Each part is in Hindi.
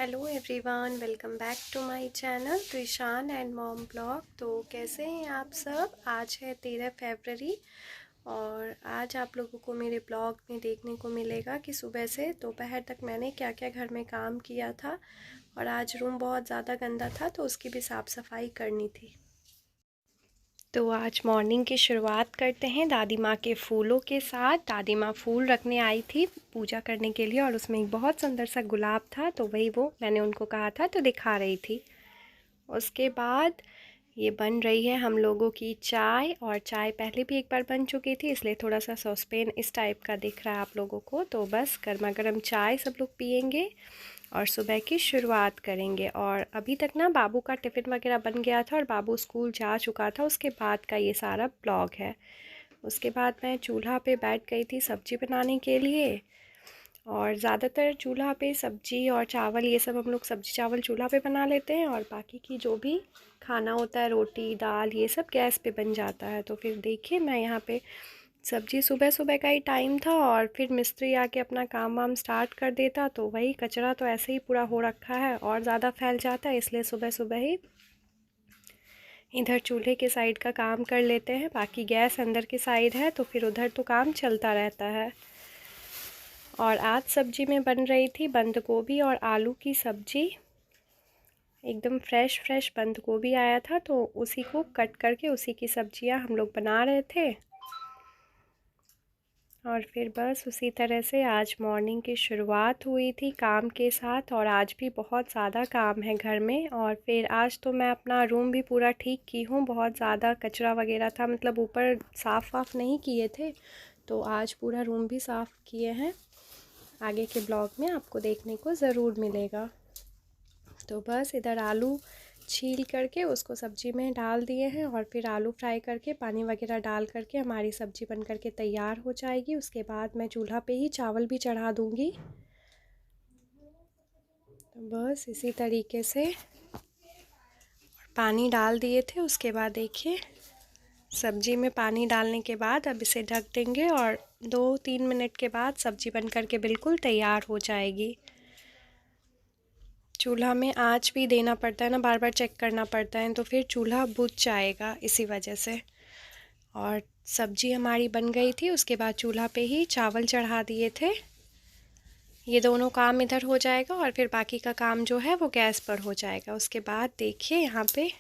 Hello everyone, welcome back to my channel Trishan and mom blog. तो कैसे हैं आप सब। आज है 13 फरवरी और आज आप लोगों को मेरे ब्लॉग में देखने को मिलेगा कि सुबह से दोपहर तक मैंने क्या क्या घर में काम किया था। और आज रूम बहुत ज़्यादा गंदा था तो उसकी भी साफ़ सफाई करनी थी। तो आज मॉर्निंग की शुरुआत करते हैं दादी माँ के फूलों के साथ। दादी माँ फूल रखने आई थी पूजा करने के लिए और उसमें एक बहुत सुंदर सा गुलाब था, तो वही वो मैंने उनको कहा था तो दिखा रही थी। उसके बाद ये बन रही है हम लोगों की चाय, और चाय पहले भी एक बार बन चुकी थी इसलिए थोड़ा सा सॉसपेन इस टाइप का दिख रहा है आप लोगों को। तो बस गर्मा गर्म चाय सब लोग पियेंगे और सुबह की शुरुआत करेंगे। और अभी तक ना बाबू का टिफ़िन वगैरह बन गया था और बाबू स्कूल जा चुका था, उसके बाद का ये सारा ब्लॉग है। उसके बाद मैं चूल्हा पे बैठ गई थी सब्ज़ी बनाने के लिए, और ज़्यादातर चूल्हा पे सब्ज़ी और चावल ये सब हम लोग सब्ज़ी चावल चूल्हा पे बना लेते हैं, और बाकी की जो भी खाना होता है रोटी दाल ये सब गैस पे बन जाता है। तो फिर देखिए मैं यहाँ पे सब्ज़ी सुबह सुबह का ही टाइम था और फिर मिस्त्री आके अपना काम वाम स्टार्ट कर देता, तो वही कचरा तो ऐसे ही पूरा हो रखा है और ज़्यादा फैल जाता है, इसलिए सुबह सुबह ही इधर चूल्हे के साइड का काम कर लेते हैं। बाकी गैस अंदर की साइड है तो फिर उधर तो काम चलता रहता है। और आज सब्ज़ी में बन रही थी बंद गोभी और आलू की सब्ज़ी। एकदम फ्रेश फ्रेश बंद गोभी आया था तो उसी को कट करके उसी की सब्जियां हम लोग बना रहे थे। और फिर बस उसी तरह से आज मॉर्निंग की शुरुआत हुई थी काम के साथ, और आज भी बहुत ज़्यादा काम है घर में। और फिर आज तो मैं अपना रूम भी पूरा ठीक की हूँ, बहुत ज़्यादा कचरा वगैरह था, मतलब ऊपर साफ़ नहीं किए थे, तो आज पूरा रूम भी साफ़ किए हैं। आगे के ब्लॉग में आपको देखने को ज़रूर मिलेगा। तो बस इधर आलू छील करके उसको सब्ज़ी में डाल दिए हैं, और फिर आलू फ्राई करके पानी वगैरह डाल करके हमारी सब्ज़ी बन करके तैयार हो जाएगी। उसके बाद मैं चूल्हा पे ही चावल भी चढ़ा दूँगी। तो बस इसी तरीके से पानी डाल दिए थे। उसके बाद देखिए सब्ज़ी में पानी डालने के बाद अब इसे ढक देंगे और 2-3 मिनट के बाद सब्ज़ी बन करके बिल्कुल तैयार हो जाएगी। चूल्हा में आँच भी देना पड़ता है ना, बार बार चेक करना पड़ता है, तो फिर चूल्हा बुझ जाएगा इसी वजह से। और सब्ज़ी हमारी बन गई थी, उसके बाद चूल्हा पे ही चावल चढ़ा दिए थे। ये दोनों काम इधर हो जाएगा और फिर बाकी का काम जो है वो गैस पर हो जाएगा। उसके बाद देखिए यहाँ पे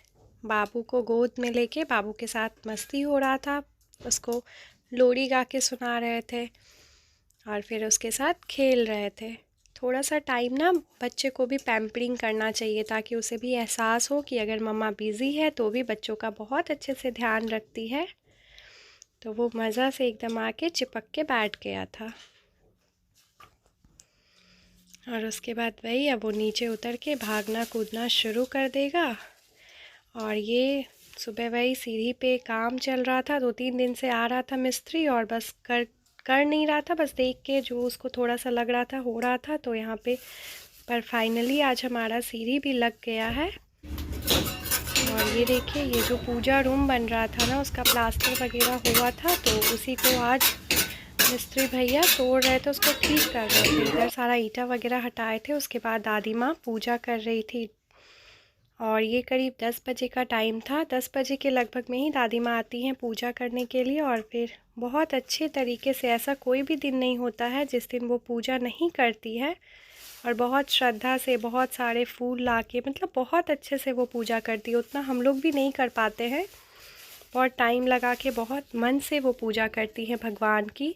बाबू को गोद में लेके बाबू के साथ मस्ती हो रहा था, उसको लोरी गा के सुना रहे थे और फिर उसके साथ खेल रहे थे। थोड़ा सा टाइम ना बच्चे को भी पैम्परिंग करना चाहिए ताकि उसे भी एहसास हो कि अगर मम्मा बिज़ी है तो भी बच्चों का बहुत अच्छे से ध्यान रखती है। तो वो मज़ा से एकदम आके चिपक के बैठ गया था। और उसके बाद वही अब वो नीचे उतर के भागना कूदना शुरू कर देगा। और ये सुबह वही सीढ़ी पे काम चल रहा था, 2-3 दिन से आ रहा था मिस्त्री और बस कर नहीं रहा था, बस देख के जो उसको थोड़ा सा लग रहा था हो रहा था। तो यहाँ पे पर फाइनली आज हमारा सीढ़ी भी लग गया है। और ये देखिए ये जो पूजा रूम बन रहा था ना उसका प्लास्टर वगैरह हुआ था, तो उसी को आज मिस्त्री भैया तोड़ रहे थे, उसको ठीक कर रहे थे। इधर सारा ईंटा वगैरह हटाए थे, उसके बाद दादी माँ पूजा कर रही थी। और ये करीब 10 बजे का टाइम था, 10 बजे के लगभग में ही दादी माँ आती हैं पूजा करने के लिए। और फिर बहुत अच्छे तरीके से, ऐसा कोई भी दिन नहीं होता है जिस दिन वो पूजा नहीं करती है, और बहुत श्रद्धा से बहुत सारे फूल ला के, मतलब बहुत अच्छे से वो पूजा करती है। उतना हम लोग भी नहीं कर पाते हैं, बहुत टाइम लगा के बहुत मन से वो पूजा करती हैं भगवान की।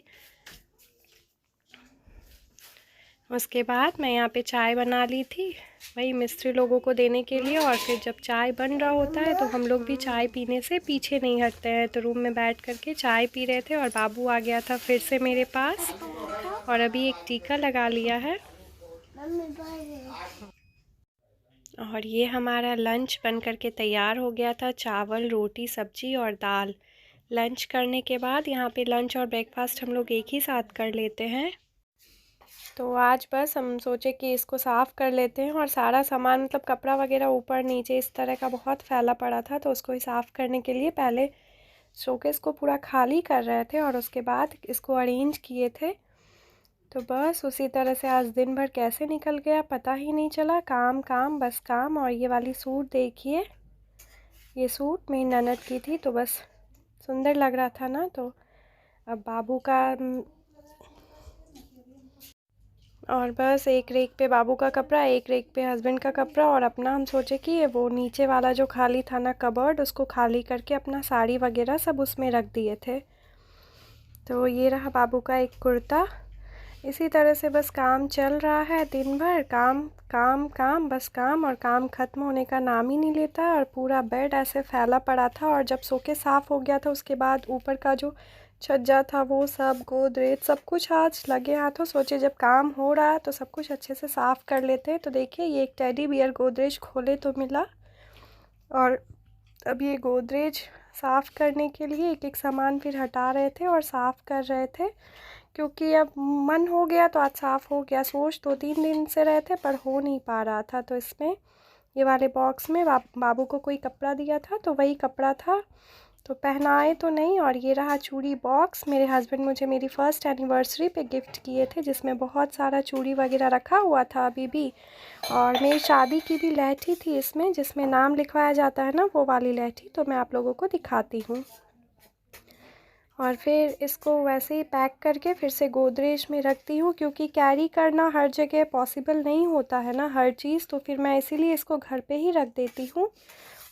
उसके बाद मैं यहाँ पे चाय बना ली थी वही मिस्त्री लोगों को देने के लिए। और फिर जब चाय बन रहा होता है तो हम लोग भी चाय पीने से पीछे नहीं हटते हैं, तो रूम में बैठ करके चाय पी रहे थे। और बाबू आ गया था फिर से मेरे पास और अभी एक टीका लगा लिया है। और ये हमारा लंच बन करके तैयार हो गया था, चावल रोटी सब्जी और दाल। लंच करने के बाद यहाँ पे लंच और ब्रेकफास्ट हम लोग एक ही साथ कर लेते हैं। तो आज बस हम सोचे कि इसको साफ़ कर लेते हैं, और सारा सामान मतलब कपड़ा वगैरह ऊपर नीचे इस तरह का बहुत फैला पड़ा था, तो उसको ही साफ़ करने के लिए पहले शोकेस को पूरा खाली कर रहे थे और उसके बाद इसको अरेंज किए थे। तो बस उसी तरह से आज दिन भर कैसे निकल गया पता ही नहीं चला, काम काम बस काम। और ये वाली सूट देखिए, ये सूट मेरी ननद की थी, तो बस सुंदर लग रहा था ना, तो अब बाबू का और बस एक रेक पे बाबू का कपड़ा, एक रेक पे हस्बैंड का कपड़ा, और अपना हम सोचे कि वो नीचे वाला जो खाली था ना कबर्ड, उसको खाली करके अपना साड़ी वगैरह सब उसमें रख दिए थे। तो ये रहा बाबू का एक कुर्ता। इसी तरह से बस काम चल रहा है, दिन भर काम काम काम बस काम, और काम ख़त्म होने का नाम ही नहीं लेता। और पूरा बेड ऐसे फैला पड़ा था, और जब सो के साफ़ हो गया था उसके बाद ऊपर का जो छज्जा था वो सब, गोदरेज सब कुछ आज लगे हाथों सोचे जब काम हो रहा है तो सब कुछ अच्छे से साफ़ कर लेते हैं। तो देखिए ये एक टेडी बियर गोदरेज खोले तो मिला, और अब ये गोदरेज साफ़ करने के लिए एक एक सामान फिर हटा रहे थे और साफ़ कर रहे थे, क्योंकि अब मन हो गया तो आज साफ़ हो गया। सोच 2-3 दिन से रहे थे पर हो नहीं पा रहा था। तो इसमें ये वाले बॉक्स में बाबू को कोई कपड़ा दिया था तो वही कपड़ा था, तो पहनाए तो नहीं। और ये रहा चूड़ी बॉक्स, मेरे हस्बैंड मुझे मेरी फ़र्स्ट एनिवर्सरी पे गिफ्ट किए थे, जिसमें बहुत सारा चूड़ी वगैरह रखा हुआ था अभी भी। और मेरी शादी की भी लहठी थी इसमें, जिसमें नाम लिखवाया जाता है ना, वो वाली लहठी, तो मैं आप लोगों को दिखाती हूँ। और फिर इसको वैसे ही पैक करके फिर से गोदरेज में रखती हूँ, क्योंकि कैरी करना हर जगह पॉसिबल नहीं होता है ना हर चीज़, तो फिर मैं इसीलिए इसको घर पे ही रख देती हूँ।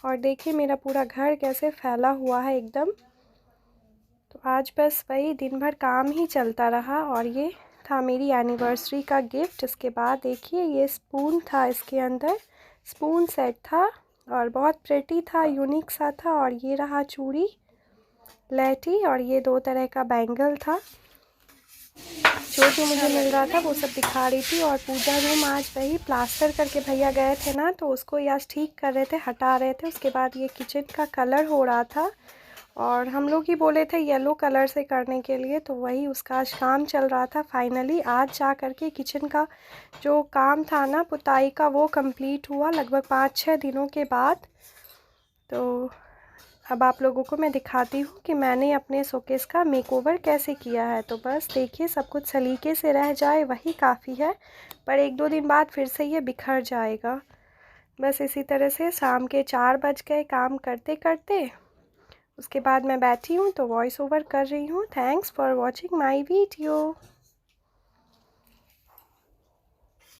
और देखिए मेरा पूरा घर कैसे फैला हुआ है एकदम। तो आज बस वही दिन भर काम ही चलता रहा, और ये था मेरी एनिवर्सरी का गिफ्ट। इसके बाद देखिए ये स्पून था, इसके अंदर स्पून सेट था और बहुत प्रेटी था, यूनिक सा था। और ये रहा चूड़ी लहठी, और ये 2 तरह का बैंगल था। जो जो मुझे मिल रहा था वो सब दिखा रही थी। और पूजा रूम आज वही प्लास्टर करके भैया गए थे ना, तो उसको ही आज ठीक कर रहे थे, हटा रहे थे। उसके बाद ये किचन का कलर हो रहा था, और हम लोग ही बोले थे येलो कलर से करने के लिए, तो वही उसका आज काम चल रहा था। फाइनली आज जा कर के किचन का जो काम था ना पुताई का, वो कंप्लीट हुआ लगभग 5-6 दिनों के बाद। तो अब आप लोगों को मैं दिखाती हूँ कि मैंने अपने शोकेस का मेकओवर कैसे किया है। तो बस देखिए सब कुछ सलीके से रह जाए वही काफ़ी है, पर 1-2 दिन बाद फिर से ये बिखर जाएगा। बस इसी तरह से शाम के 4 बज गए काम करते करते। उसके बाद मैं बैठी हूँ तो वॉइस ओवर कर रही हूँ। Thanks for watching my video.